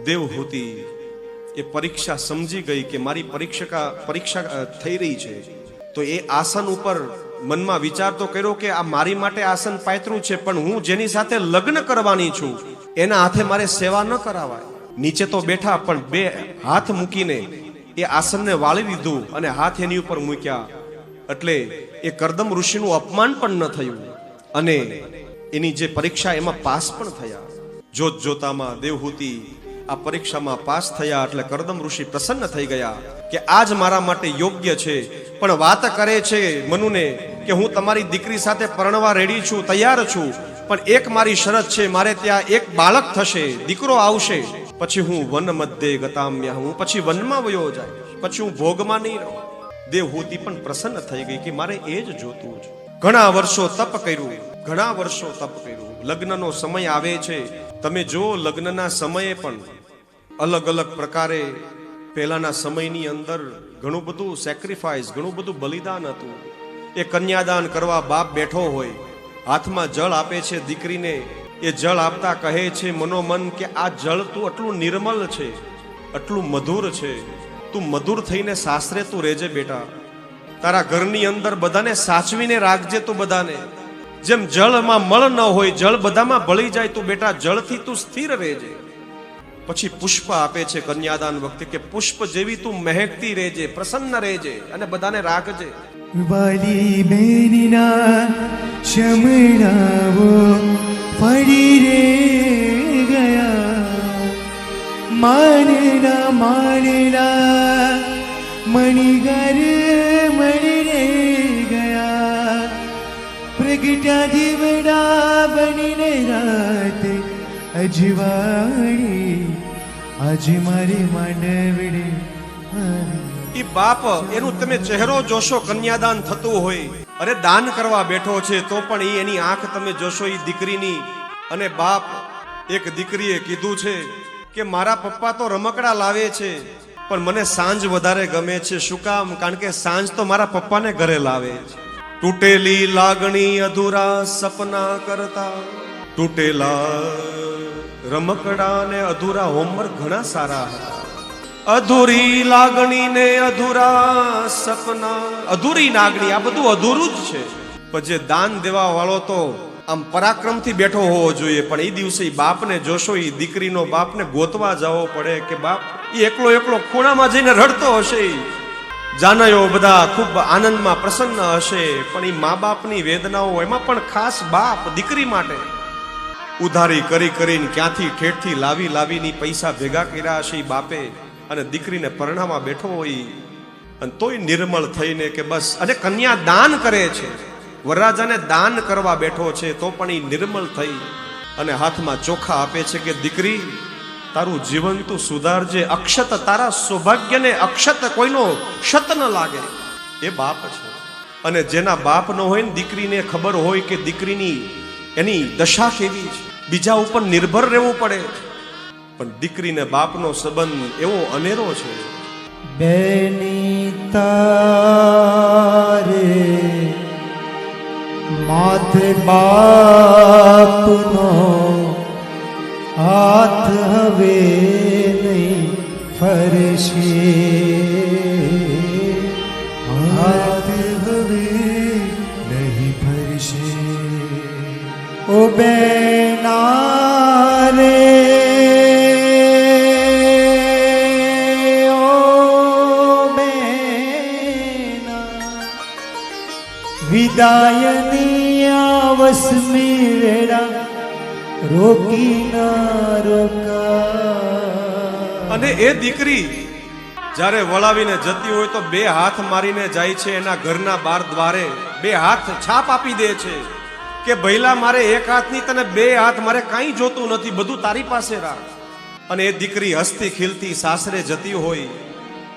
દેવહૂતિ એ પરીક્ષા સમજી ગઈ કે મારી પરીક્ષા થઈ રહી છે, તો એ આસન ઉપર મનમાં વિચાર તો કર્યો કે આ મારી માટે આસન પાથર્યું છે, પણ હું જેની સાથે લગ્ન કરવાની છું એના હાથે મારે સેવા ન કરાવાય. નીચે તો બેઠા, પણ બે હાથ મૂકીને એ આસનને વાળી લીધું અને હાથ એની ઉપર મૂક્યા. એટલે એ કરદમ ઋષિનું અપમાન પણ ન થયું અને એની જે પરીક્ષા એમાં પાસ પણ થયા. જોત જોતામાં દેવહૂતિ આ પરીક્ષામાં પાસ થયા એટલે કરદમ ઋષિ પ્રસન્ન થઈ ગયા કે આજ મારા માટે યોગ્ય છે. પણ વાત કરે છે મનુને કે હું તમારી દીકરી સાથે પરણવા રેડી છું, તૈયાર છું, પણ એક મારી શરત છે, મારે ત્યાં એક બાળક થશે, દીકરો આવશે, પછી હું વન મધ્યે ગતામ્ય, હું પછી વનમાં વયો જાય, પછી હું ભોગમાં નહીં રહું. દેવહૂતિ પણ પ્રસન્ન થઈ ગઈ કે મારે એ જ જોતું છે. ઘણા વર્ષો તપ કર્યું, ઘણા વર્ષો તપ કર્યું. લગ્નનો સમય આવે છે, તમે જો લગ્નના સમયે પણ અલગ અલગ પ્રકારે પહેલાના સમયની અંદર ઘણું બધું સેક્રિફાઈસ, ઘણું બધું બલિદાન હતું. એ કન્યાદાન કરવા બાપ બેઠો હોય, હાથમાં જળ આપે છે દીકરીને, એ જળ આપતા કહે છે મનોમન કે આ જળ તું આટલું નિર્મલ છે, આટલું મધુર છે, તું મધુર થઈને સાસરે તું રહેજે બેટા, તારા ઘરની અંદર બધાને સાચવીને રાખજે, તું બધાને જેમ જળમાં મળ ન હોય, જળ બધામાં ભળી જાય, તું બેટા જળથી તું સ્થિર રહેજે. પછી પુષ્પ આપે છે કન્યાદાન વખતે કે પુષ્પ જેવી તું મહેકતી રહેજે, પ્રસન્ન રહેજે અને બધાને રાખજે. વાલી બેનના શમણાવો ફરી રે ગયા, માનના મણિગર મણી રે ગયા, પ્રગટા દીવડા બનીને રાત અજવાળી, આજ મારી માંડવડી આવી. એ બાપ એનું તમે ચહેરો જોશો, કન્યાદાન થતું હોય, અરે દાન કરવા બેઠો છે તો પણ એની આંખ તમે જોશો એ દીકરીની. અને બાપ, એક દીકરીએ કીધું છે કે મારા પપ્પા તો રમકડા લાવે છે, પણ મને સાંજ વધારે ગમે છે. શું કામ? કારણ કે સાંજ તો મારા પપ્પાને ઘરે લાવે છે. તૂટેલી લાગણી અધૂરા સપના કરતા, તૂટેલા રમકડા ને અધૂરા હોમવર્ક ઘણા સારા હતા. અધૂરી લાગણી ને અધૂરા સપના, અધૂરી લાગણી, આ બધું અધૂરું જ છે. પણ જે દાન દેવા વાળો તો આમ પરાક્રમથી બેઠો હોવો જોઈએ. પણ એ દિવસે બાપને જોશો, એ દીકરીનો બાપને ગોતવા જવો પડે કે બાપ એ એકલો એકલો ખૂણામાં જઈને રડતો હશે. જાનયો બધા ખૂબ આનંદમાં પ્રસન્ન હશે, પણ એ મા બાપની વેદનાઓ, એમાં પણ ખાસ બાપ દીકરી માટે ઉધારી કરી કરીને ક્યાંથી ઠેઠથી લાવીને પૈસા ભેગા કર્યા હશે બાપે, અને દીકરીને પરણામાં બેઠો હોય અને તોય નિર્મળ થઈને કે બસ, અને કન્યા દાન કરે છે, વરરાજાને દાન કરવા બેઠો છે તો પણ એ નિર્મળ થઈ અને હાથમાં ચોખા આપે છે કે દીકરી તારું જીવન તું સુધારજે, અક્ષત તારા સૌભાગ્યને અક્ષત કોઈનો ક્ષત ન લાગે. એ બાપ છે. અને જેના બાપ ન હોય ને દીકરીને ખબર હોય કે દીકરીની એની દશા કેવી છે, બીજા ઉપર નિર્ભર રહેવું પડે, પણ દીકરીને બાપનો સંબંધ એવો અનેરો છે. બેની તારે માથે બાપનો હાથ હવે નહીં ફરશે, હાથ હવે નહીં ફરશે. ઓ બેના રે, વિદાયની આવસ મેળા રોકી ના રોકા. અને એ દીકરી જ્યારે વળાવીને જતી હોય તો બે હાથ મારીને જાય છે એના ઘરના બાર દ્વારે, બે હાથ છાપ આપી દે છે કે ભઈલા મારે એક હાથની તને બે હાથ, મારે કાંઈ જોતું નથી, બધું તારી પાસે રાખ. અને એ દીકરી હસતી ખીલતી સાસરે જતી હોય